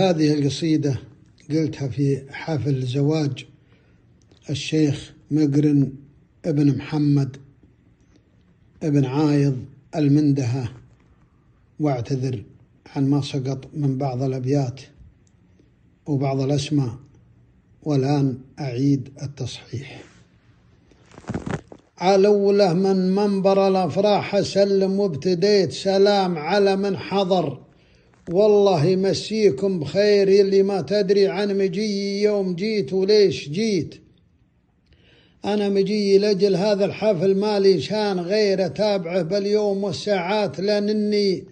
هذه القصيدة قلتها في حفل زواج الشيخ مقرن ابن محمد ابن عايض المندهة، واعتذر عن ما سقط من بعض الأبيات وبعض الأسماء، والآن أعيد التصحيح. علوله من منبر الأفراح سلم، وابتديت سلام على من حضر. والله يمسيكم بخير اللي ما تدري عن مجيي يوم جيت وليش جيت. أنا مجيي لأجل هذا الحفل مالي شان غير أتابعه باليوم والساعات، لأنني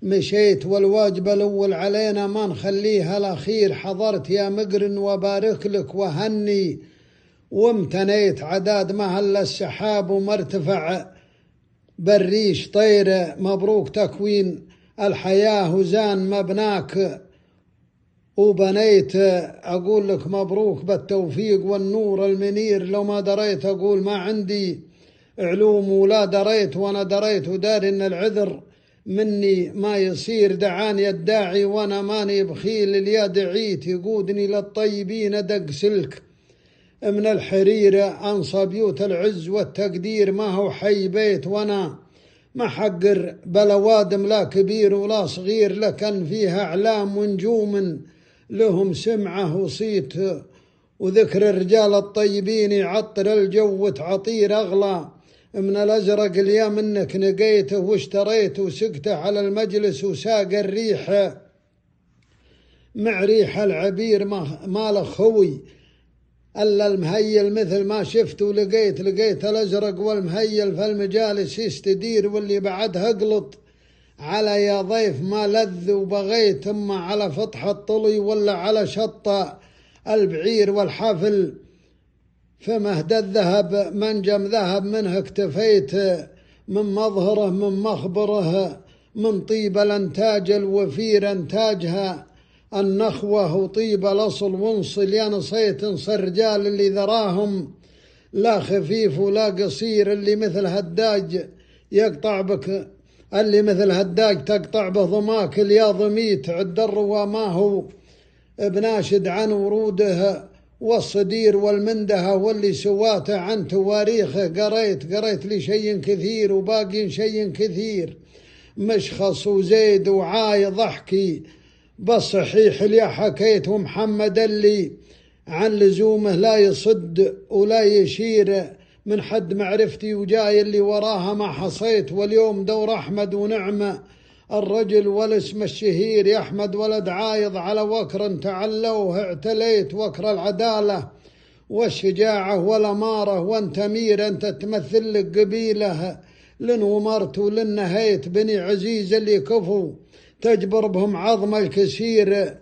مشيت والواجب الأول علينا ما نخليها الأخير. حضرت يا مقرن وبارك لك وهني، وامتنيت عداد مهل السحاب ومرتفع بالريش طير. مبروك تكوين الحياة وزان مبناك وبنيت. أقول لك مبروك بالتوفيق والنور المنير. لو ما دريت أقول ما عندي علوم ولا دريت، وأنا دريت وداري إن العذر مني ما يصير. دعاني الداعي وأنا ماني بخيل، اللي دعيت يقودني للطيبين. أدق سلك من الحريرة أنصى بيوت العز والتقدير. ما هو حي بيت وأنا ما حقر بلا وادم، لا كبير ولا صغير، لكن فيها أعلام ونجوم لهم سمعة وصيت. وذكر الرجال الطيبين يعطر الجو تعطير أغلى من الأزرق. اليا منك نقيته واشتريته وسقته على المجلس وساق الريح مع ريح العبير. ما له خوي ألا المهيل مثل ما شفت ولقيت. لقيت الأزرق والمهيل في المجالس يستدير، واللي بعدها اقلط على يا ضيف ما لذ. وبغيت اما على فتح الطلي ولا على شط البعير. والحفل فمهد الذهب منجم ذهب منه اكتفيت، من مظهره من مخبره من طيب الانتاج الوفير. انتاجها النخوة وطيب الأصل ونصل. يا نصيت انصر رجال اللي ذراهم لا خفيف ولا قصير. اللي مثل هداج يقطع بك، اللي مثل هداج تقطع به ضماك. اليا ضميت عالدر وما هو بناشد عن وروده والصدير والمندهة. واللي سواته عن تواريخه قريت لي شيء كثير وباقي شيء كثير. مشخص وزيد وعايض ضحكي بالصحيح اللي حكيت. ومحمد اللي عن لزومه لا يصد ولا يشير، من حد معرفتي وجاي اللي وراها ما حصيت. واليوم دور أحمد ونعمة الرجل والاسم الشهير. يا أحمد ولد عايض على وكر تعلوه اعتليت. وكر العدالة والشجاعة والأمارة، وانت أمير أنت تمثل لك قبيله. لن ومرت ولن نهيت بني عزيز اللي كفوا تجبر بهم عظم الكثير.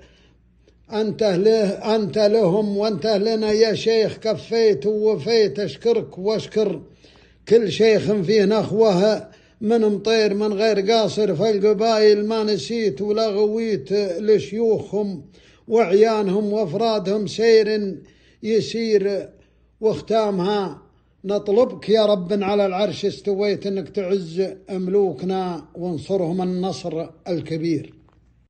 أنت لهم وأنت لنا يا شيخ، كفيت ووفيت. أشكرك وأشكر كل شيخ فيه نخوه من مطير من غير قاصر في القبائل. ما نسيت ولا غويت لشيوخهم وعيانهم وأفرادهم سير يسير. واختامها نطلبك يا رب على العرش استويت، انك تعز ملوكنا وانصرهم النصر الكبير.